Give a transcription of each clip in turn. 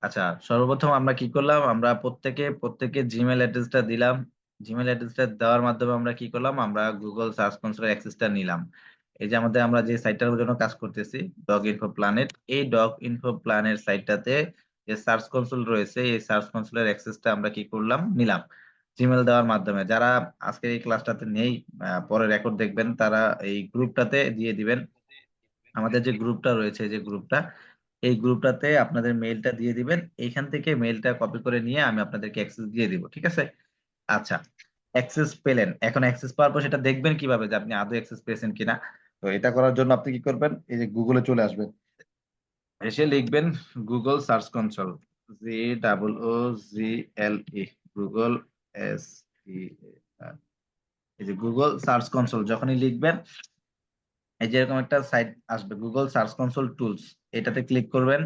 আচ্ছা, সর্বপ্রথম আমরা কি করলাম, আমরা প্রত্যেকে জিমেল অ্যাড্রেসটা দিলাম। জিমেল অ্যাড্রেসটা দেওয়ার মাধ্যমে আমরা কি করলাম, আমরা গুগল সার্চ কনসোলের অ্যাক্সেসটা নিলাম। এই যে আমরা যে সাইটটার জন্য কাজ করতেছি, ডগ ইনফো প্ল্যানেট, এই ডগ ইনফো প্ল্যানের সাইটটাতে যে সার্চ কনসোল রয়েছে, এই সার্চ কনসোলের অ্যাক্সেসটা আমরা কি করলাম, নিলাম জিমেল দেওয়ার মাধ্যমে। যারা আজকের এই ক্লাসটাতে নেই, পরে রেকর্ড দেখবেন, তারা এই গ্রুপটাতে দিয়ে দিবেন। আমাদের যে গ্রুপটা রয়েছে, যে গ্রুপটা, এই গ্রুপটাতে আপনাদের মেইলটা দিয়ে দিবেন। এইখান থেকে মেইলটা কপি করে নিয়ে আমি আপনাদেরকে অ্যাক্সেস দিয়ে দিব, ঠিক আছে? আচ্ছা, অ্যাক্সেস পেলেন, এখন অ্যাক্সেস পাওয়ার পর সেটা দেখবেন কিভাবে যে আপনি আদৌ অ্যাক্সেস পেয়েছেন কিনা। তো এটা করার জন্য আপনি কি করবেন, এই যে গুগলে চলে আসবেন, এসে লিখবেন Google search console, GOOGLE, Google, SE, এই যে গুগল সার্চ কনসোল যখনই লিখবেন, এই যে এরকম একটা সাইট আসবে, গুগল সার্চ কনসোল টুলস, এটাতে ক্লিক করবেন।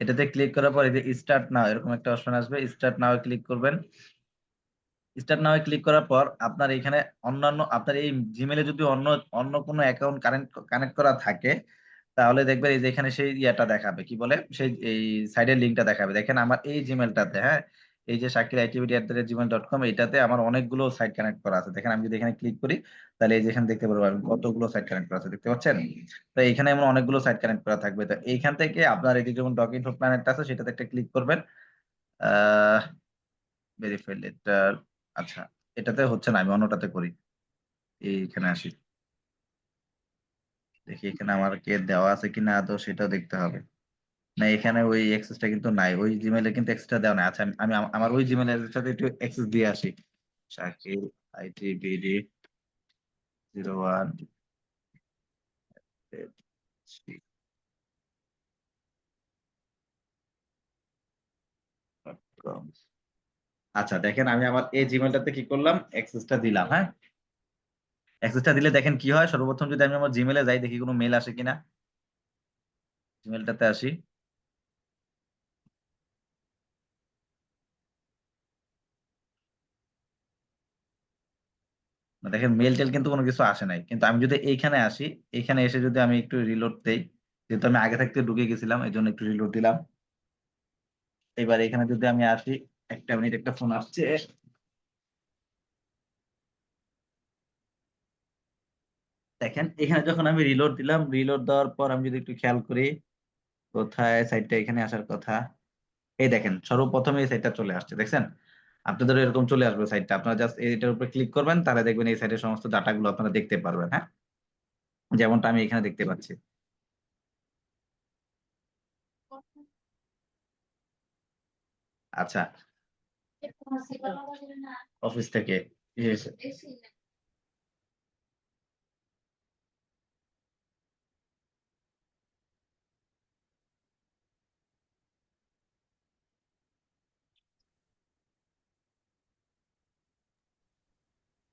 এটাতে ক্লিক করার পর এই যে স্টার্ট নাও, এরকম একটা অপশন আসবে, স্টার্ট নাও ক্লিক করবেন। স্টার্ট নাও ক্লিক করার পর আপনার এখানে অন্যান্য, আপনার এই জিমেলে যদি অন্য অন্য কোনো অ্যাকাউন্ট কানেক্ট করা থাকে, তাহলে দেখবেন এই যে এখানে সেই ইয়াটা দেখাবে, কি বলে, সেই এই সাইডের লিঙ্কটা দেখাবে। দেখেন আমার এই জিমেলটাতে, হ্যাঁ, এই যে shakiractivity@gmail.com, এইটাতে আমার অনেকগুলো সাইট কানেক্ট করা আছে। দেখেন আমি যদি এখানে ক্লিক করি, তাহলে এই যে এখানে দেখতে পারবো আমি কতগুলো সাইট কানেক্ট করা আছে, দেখতে পাচ্ছেন? তো এখানে এমন অনেকগুলো সাইট কানেক্ট করা থাকবে। তো এইখান থেকে আপনার এই যে যেমন ডগ ইনফো প্ল্যানেট আছে, সেটাতে একটা ক্লিক করবেন। আহ ভেরিফাই লেটার, আচ্ছা, এটাতে হচ্ছে না, আমি অন্যটাতে করি। এইখানে আসি, দেখি এখানে আমার কে দেওয়া আছে কিনা আদৌ, সেটাও দেখতে হবে। না, এখানে ওই অ্যাক্সেসটা কিন্তু নাই, ওই জিমেলে কিন্তু এক্সট্রা দেওয়া নাই। আচ্ছা, আমি আমার ওই জিমেলের সাথে একটু অ্যাক্সেস দিয়ে আসি। Shakil IT BD01@gmail.com। আচ্ছা, দেখেন আমি আমার এই জিমেলটাতে কি করলাম, অ্যাক্সেসটা দিলাম, হ্যাঁ। অ্যাক্সেসটা দিলে দেখেন কি হয়, সর্বপ্রথম যদি আমি আমার জিমেলে যাই, দেখি কোনো মেল আসে কিনা। জিমেলটাতে আসি, না দেখেন মেল টেল কিন্তু কোনো কিছু আসে নাই। কিন্তু আমি যদি এইখানে আসি, এইখানে এসে যদি আমি একটু রিলোড দেই, যেহেতু আমি আগে থাকতে ঢুকে গেছিলাম, এই জন্য একটু রিলোড দিলাম। এবার এখানে যদি আমি আসি, একটা মিনিট, একটা ফোন আসছে। দেখেন এখানে যখন আমি রিলোড দিলাম, রিলোড দেওয়ার পর আমি যদি একটু খেয়াল করি, কোথায় সাইটটা, এখানে আসার কথা। এই দেখেন সর্বপ্রথম এই সাইটটা চলে আসছে, দেখছেন? আপনাদের এরকম চলে আসবে সাইটটা, আপনারা জাস্ট এটার উপর ক্লিক করবেন, তাহলে দেখবেন এই সাইটের সমস্ত ডাটাগুলো আপনারা দেখতে পারবেন, হ্যাঁ, যেমনটা আমি এখানে দেখতে পাচ্ছি। আচ্ছা, অফিস থেকে Yes.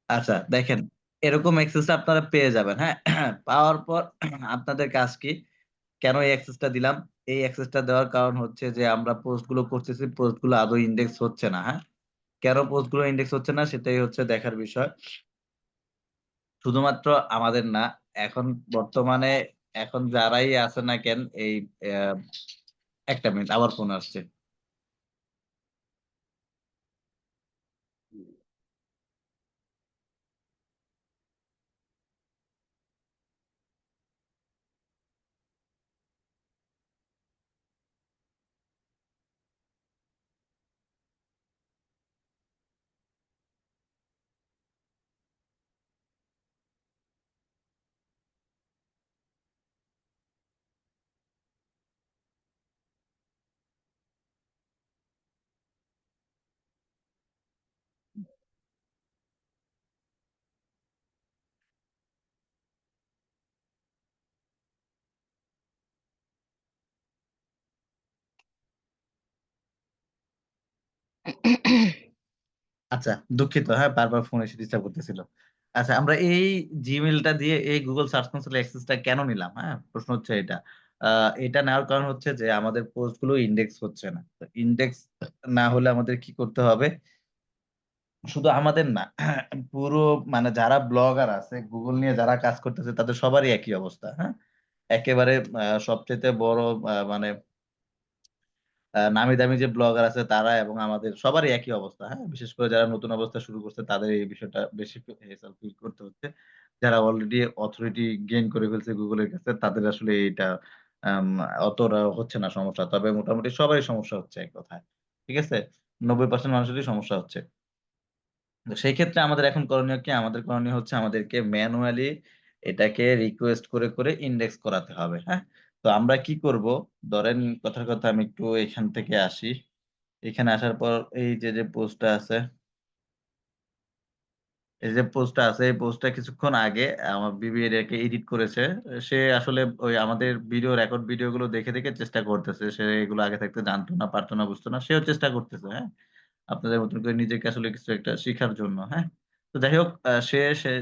আচ্ছা, দেখেন এরকম অ্যাক্সেসটা আপনারা পেয়ে যাবেন, হ্যাঁ। পাওয়ার পর আপনাদের কাজ কি, কেন এই অ্যাক্সেসটা দিলাম? এই অ্যাক্সেসটা দেওয়ার কারণ হচ্ছে যে আমরা পোস্ট গুলো করতেছি, পোস্ট গুলো আদৌ ইন্ডেক্স হচ্ছে না, হ্যাঁ। কেন পোস্ট গুলো ইন্ডেক্স হচ্ছে না, সেটাই হচ্ছে দেখার বিষয়। শুধুমাত্র আমাদের না, এখন বর্তমানে, এখন যারাই আছে না কেন, এই আহ, একটা মিনিট, আবার ফোন আসছে। আচ্ছা, দুঃখিত, হ্যাঁ, বারবার ফোন এসে ডিস্টার্ব করতেছিল। আচ্ছা, আমরা এই জিমেলটা দিয়ে এই গুগল সার্চ কনসোল অ্যাক্সেসটা কেন নিলাম, হ্যাঁ, প্রশ্ন হচ্ছে এটা। এটা নেওয়ার কারণ হচ্ছে যে আমাদের পোস্ট গুলো ইন্ডেক্স হচ্ছে না। ইন্ডেক্স না হলে আমাদের কি করতে হবে, শুধু আমাদের না, পুরো, মানে যারা ব্লগার আছে, গুগল নিয়ে যারা কাজ করতেছে, তাদের সবারই একই অবস্থা, হ্যাঁ। একেবারে সবচেয়ে বড় মানে নামি দামি যে ব্লগার আছে তারা এবং আমাদের সবারই একই অবস্থা, হ্যাঁ? বিশেষ করে যারা নতুন অবস্থা শুরু করছে তাদের এই বিষয়টা বেশি হেসাল ফিল করতে হচ্ছে। যারা অলরেডি অথরিটি গেইন করে ফেলছে Google এর কাছে তাদের আসলে এটা আম অতটা হচ্ছে না সমস্যা। তবে মোটামুটি সবারই সমস্যা হচ্ছে এক কথায়। ঠিক আছে? ৯০% মানুষেরই সমস্যা হচ্ছে। তো সেই ক্ষেত্রে আমাদের এখন করণীয় কি? আমাদের করণীয় হচ্ছে আমাদেরকে ম্যানুয়ালি এটাকে রিকোয়েস্ট করে ইনডেক্স করাতে হবে। হ্যাঁ? তো আমরা কি করব? ধরেন কথার কথা আমি একটু এখান থেকে আসি। এখানে আসার পর এই যে পোস্টটা আছে, এই যে পোস্টটা আছে এই পোস্টটা কিছুক্ষণ আগে আমার বিবি এটাকে এডিট করেছে। সে আসলে ওই আমাদের রেকর্ড ভিডিওগুলো দেখে চেষ্টা করতেছে। সে এগুলো আগে থাকতে জানতো না, পারত না, বুঝতো না। সেও চেষ্টা করতেছে। হ্যাঁ? আপনাদের মতন করে নিজেকে আসলে কিছু একটা শিখার জন্য, হ্যাঁ? তো যাই হোক সে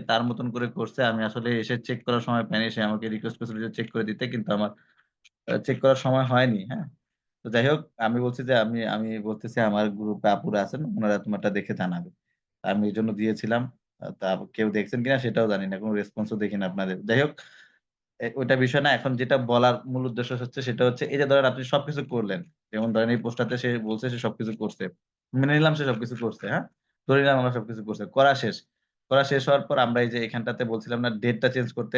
তার মতন করে করছে। আমি আসলে এসে চেক করার সময় পাইনি। সে আমাকে রিকোয়েস্ট করেছিল যে চেক করে দিতে। কিন্তু আমার চেক করার সময় হয়নি, হ্যাঁ? তো যাই হোক আমি বলছি যে আমি বলতেছি আমার গ্রুপে আপুরা আছেন, উনারা তোমারটা দেখে জানাবে। আমি এজন্য দিয়েছিলাম। তা কেউ দেখছেন কিনা সেটাও জানি না। কোন রেসপন্সও দেখি না আপনাদের। যাই হোক ওইটা বিষয় না। এখন যেটা বলার মূল উদ্দেশ্য হচ্ছে সেটা হচ্ছে এই যে ধরেন আপনি সবকিছু করলেন। যেমন ধরেন এই পোস্টটাতে সে বলছে সে সবকিছু করছে। মেনে নিলাম সে সবকিছু করছে, হ্যাঁ? ধরে নিলাম আমরা সবকিছু করছে। করা শেষ। করা শেষ হওয়ার পর আমরা এই যে এখানটাতে বলছিলাম না ডেটটা চেঞ্জ করতে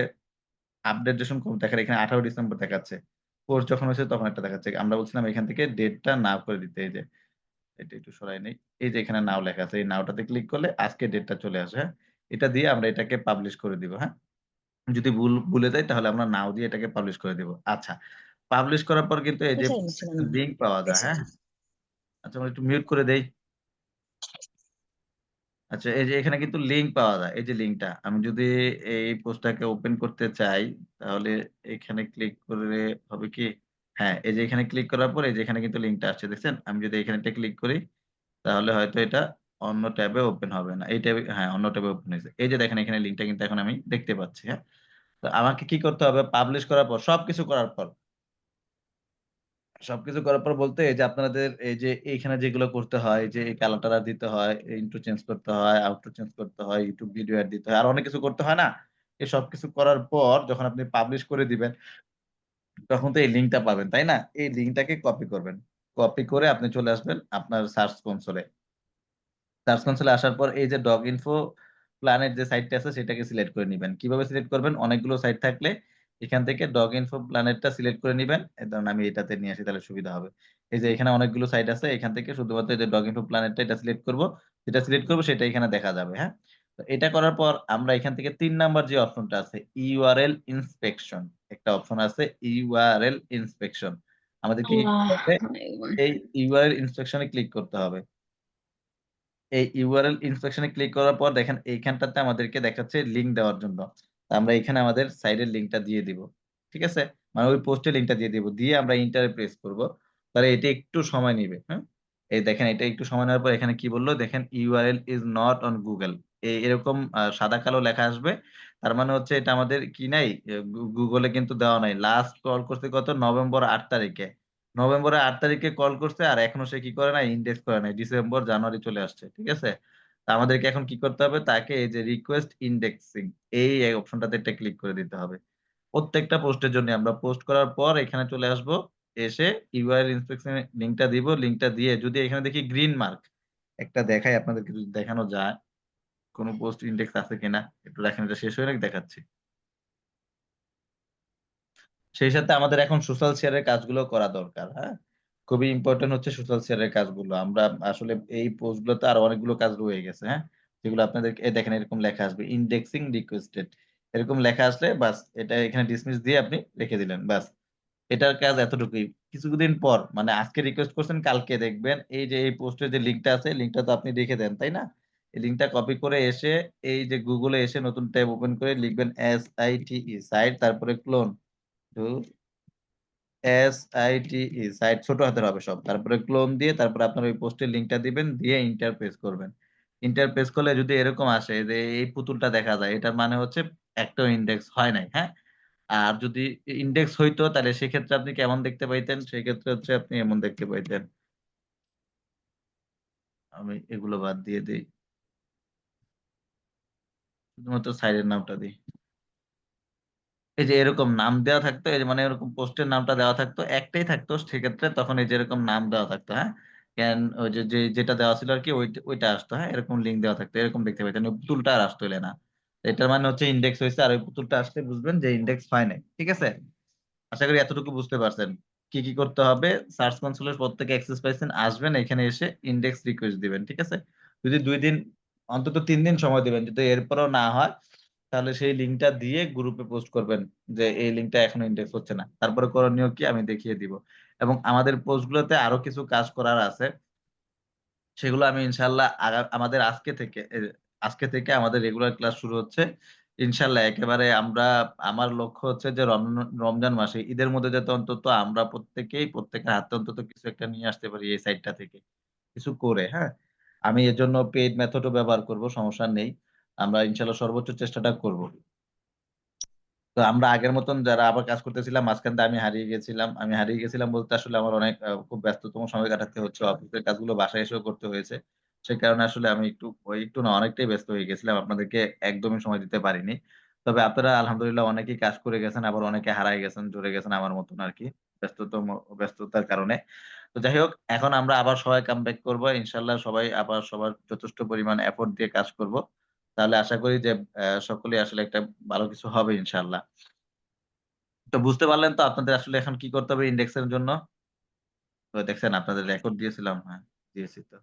আপডেটেশন কম দেখার এখানে ১৮ ডিসেম্বর দেখাচ্ছে। পোস্ট যখন হয়েছে তখন একটা দেখাচ্ছে। আমরা বলছিলাম এখান থেকে ডেটটা নাও করে দিতে। এই যে এটা একটু সরাই নেই। এই যে এখানে নাও লেখা আছে। এই নাওটাতে ক্লিক করলে আজকের ডেটটা চলে আসে, হ্যাঁ? এটা দিয়ে আমরা এটাকে পাবলিশ করে দিব, হ্যাঁ? যদি ভুলে যাই তাহলে আমরা নাও দিয়ে এটাকে পাবলিশ করে দিব। আচ্ছা। পাবলিশ করার পর কিন্তু এই যে কোথায় গেছিলাম? লিঙ্ক পাওয়া যায়, হ্যাঁ? আচ্ছা আমরা একটু মিউট করে দেই। আচ্ছা এই যে এখানে কিন্তু লিঙ্ক পাওয়া যায়। এই যে লিঙ্কটা। আমি যদি এই পোস্টটাকে ওপেন করতে চাই তাহলে এখানে ক্লিক করলে হবে কি? হ্যাঁ, এই যে এখানে ক্লিক করার পর এই যে এখানে কিন্তু লিঙ্কটা আসছে দেখছেন? আমি যদি এখানেরটা ক্লিক করি তাহলে হয়তো এটা অন্য ট্যাবে ওপেন হবে না। এই ট্যাবে হ্যাঁ, অন্য ট্যাবে ওপেন হয়েছে। এই যে দেখেন এখানে লিঙ্কটা কিন্তু এখন আমি দেখতে পাচ্ছি, হ্যাঁ? তো আমাকে কি করতে হবে? পাবলিশ করার পর সবকিছু করার পর সবকিছু করার পর বলতে এই যে আপনাদের এই যে এইখানে যেগুলো করতে হয় যে এই কালার টালার দিতে হয়, ইন্ট্রো চেঞ্জ করতে হয়, আউটরো চেঞ্জ করতে হয়, YouTube ভিডিও এড দিতে হয়। আরো অনেক কিছু করতে হয় না? এই সবকিছু করার পর যখন আপনি পাবলিশ করে দিবেন, তখন তো এই লিঙ্কটা পাবেন, তাই না? এই লিঙ্কটাকে কপি করবেন। কপি করে আপনি চলে আসবেন আপনার সার্চ কনসোলে। সার্চ কনসোলে আসার পর এই যে ডগ ইনফো প্ল্যানেট যে সাইটটা আছে সেটাকে সিলেক্ট করে নিবেন। কিভাবে সিলেক্ট করবেন? অনেকগুলো সাইট থাকলে এখান থেকে ডগ ইনফো প্ল্যানেটটা সিলেক্ট করে নিবেন। ধরুন আমি এটাতে নিয়ে আসি তাহলে সুবিধা হবে। এই যে এখানে অনেকগুলো সাইট আছে। এখান থেকে শুধুমাত্র এই যে ডগ ইনফো প্ল্যানেটটা এটা সিলেক্ট করব। যেটা সিলেক্ট করব সেটা এখানে দেখা যাবে, হ্যাঁ? তো এটা করার পর আমরা এখান থেকে ৩ নাম্বার যে অপশনটা আছে ইউআরএল ইন্সপেকশন একটা অপশন আছে ইউআরএল ইন্সপেকশন। আমাদেরকে কি করতে আল্লাহ! হবে? এই ইউআরএল ইন্সপেকশন এ ক্লিক করতে হবে। এই URL ইন্সপেকশন এ ক্লিক করার পর দেখেন এইখানটাতে আমাদেরকে দেখাচ্ছে লিঙ্ক দেওয়ার জন্য। তা আমরা এখানে আমাদের সাইডের লিঙ্কটা দিয়ে দিব। ঠিক আছে? মানে ওই পোস্টের লিঙ্কটা দিয়ে দিব। দিয়ে আমরা এন্টার এ প্রেস করব। তাহলে এটা একটু সময় নিবে। হুম? এই দেখেন এটা একটু সময় নেওয়ার পর এখানে কি বলল? দেখেন URL is not on Google এরকম সাদা কালো লেখা আসবে। তার মানে হচ্ছে এটা আমাদের কি নাই? Google এ কিন্তু দেওয়া নাই। লাস্ট কল করছে কত? নভেম্বর ৮ তারিখে। নভেম্বরের ৮ তারিখে কল করছে আর এখনো সে কি করে নাই? ইনডেক্স করে নাই। ডিসেম্বর, জানুয়ারি চলে আসছে। ঠিক আছে? তো আমাদেরকে এখন কি করতে হবে? তাকে এই যে রিকোয়েস্ট ইনডেক্সিং এই অপশনটাতে একটা ক্লিক করে দিতে হবে। প্রত্যেকটা পোস্টের জন্য আমরা পোস্ট করার পর এখানে চলে আসবো। এসে ইউআরএল ইন্সপেকশন এর লিঙ্কটা দিব। লিঙ্কটা দিয়ে যদি এখানে দেখি গ্রিন মার্ক একটা দেখাই আপনাদেরকে যদি দেখানো যায়, কোন পোস্ট ইনডেক্স আছে কিনা? একটু দেখেন এটা শেষ হয়ে নাকি দেখাচ্ছি। সেই সাথে আমাদের এখন সোশ্যাল শেয়ার এর কাজগুলো করা দরকার, হ্যাঁ? খুবই ইম্পোর্টেন্ট হচ্ছে সোশ্যাল শেয়ার এর কাজগুলো। আমরা আসলে এই পোস্ট গুলোতে আরো অনেকগুলো কাজ রয়ে গেছে, হ্যাঁ? যেগুলো আপনাদেরকে দেখেন এরকম লেখা আসবে ইনডেক্সিং রিকোয়েস্টেড। এরকম লেখা আসলে বাস এটা এখানে ডিসমিস দিয়ে আপনি রেখে দিলেন। বাস। এটার কাজ এতটুকুই। কিছুদিন পর মানে আজকে রিকোয়েস্ট করছেন কালকে দেখবেন এই যে এই পোস্টের যে লিঙ্কটা আছে লিঙ্কটা তো আপনি রেখে দেন, তাই না? এই লিঙ্কটা কপি করে এসে এই যে Google এ এসে নতুন ট্যাব ওপেন করে লিখবেন SITE সাইট তারপরে ক্লোন। SITE সাইট ছোট হাতের হবে সব। তারপরে ক্লোন দিয়ে তারপরে আপনার ওই পোস্টের লিঙ্কটা দিবেন, দিয়ে এন্টার প্রেস করবেন। এন্টার প্রেস করলে যদি এরকম আসে যে এই পুতুলটা দেখা যায়, এটার মানে হচ্ছে একটাও ইনডেক্স হয় নাই, হ্যাঁ? আর যদি ইনডেক্স হইতো তাহলে সেক্ষেত্রে আপনি কেমন দেখতে পাইতেন? সেক্ষেত্রে হচ্ছে আপনি এমন দেখতে পাইতেন। আমি এগুলো বাদ দিয়ে দেই। শুধুমাত্র সাইডের নামটা দেই। এই যে এরকম নাম দেওয়া থাকতো, এই যে মানে এরকম পোস্টের নামটা দেওয়া থাকতো, একটাই থাকতো সেক্ষেত্রে তখন এই যে এরকম নাম দেওয়া থাকতো, হ্যাঁ? ওই যেটা দেওয়া ছিল আরকি ওইটা আসতো, হ্যাঁ? এরকম লিঙ্ক দেওয়া থাকতো। এরকম দেখতে পেতেন। ওই পুতুলটা আর আসতো না। এটার মানে হচ্ছে ইনডেক্স হইছে আর ওই পুতুলটা আসলে বুঝবেন যে ইনডেক্স হয় নাই। ঠিক আছে? আশা করি এতটুকু বুঝতে পারছেন। কি করতে হবে? সার্চ কনসোল এর পর থেকে অ্যাক্সেস পাইছেন, আসবেন এখানে এসে ইনডেক্স রিকোয়েস্ট দিবেন। ঠিক আছে? যদি ২ দিন অন্তত ৩ দিন সময় দিবেন। যদি এরপরেও না হয় তাহলে সেই লিঙ্কটা দিয়ে গ্রুপে পোস্ট করবেন যে এই লিঙ্কটা এখনো ইনডেক্স হচ্ছে না। তারপরে করণীয় কি আমি দেখিয়ে দিব। এবং আমাদের পোস্ট গুলোতে আরো কিছু কাজ করার আছে। সেগুলো আমি ইনশাআল্লাহ আমাদের আজকে থেকে আমাদের রেগুলার ক্লাস শুরু হচ্ছে। ইনশাআল্লাহ একেবারে আমার লক্ষ্য হচ্ছে যে রমজান মাসে ঈদের মধ্যে যাতে অন্তত আমরা প্রত্যেকের হাতে অন্তত কিছু একটা নিয়ে আসতে পারি এই সাইটটা থেকে। কিছু করে, হ্যাঁ? আমি এজন্য পেইড মেথড ও ব্যবহার করব, সমস্যা নেই। আমরা ইনশাআল্লাহ সর্বোচ্চ চেষ্টাটা করব। তো আমরা আগের মতন যারা আবার কাজ করতেছিলাম, মাঝখান দিয়ে আমি হারিয়ে গেছিলাম। আমি হারিয়ে গেছিলাম বলতে আসলে আমার অনেক খুব ব্যস্ততম সময় কাটাতে হচ্ছে। অফিসের কাজগুলো বাসায় এসেও করতে হয়েছে। সে কারণে আসলে আমি একটু না অনেকটাই ব্যস্ত হয়ে গেছিলাম। আপনাদেরকে একদমই সময় দিতে পারিনি। তবে আপনারা আলহামদুলিল্লাহ অনেকেই কাজ করে গেছেন, আবার অনেকে হারায় গেছেন, ঝরে গেছেন আমার মতন আরকি। ব্যস্ততার কারণে। তো যাই হোক, এখন আমরা আবার সবাই কামব্যাক করব। ইনশাআল্লাহ সবাই আবার সবার যথেষ্ট পরিমাণ এফোর্ট দিয়ে কাজ করব। তাহলে আশা করি যে সকলেই আসলে একটা ভালো কিছু হবে ইনশাআল্লাহ। তো বুঝতে পারলেন তো আপনাদের আসলে এখন কি করতে হবে ইনডেক্স এর জন্য? তো দেখছেন আপনাদের রেকর্ড দিয়েছিলাম। হ্যাঁ, দিয়েছি তো।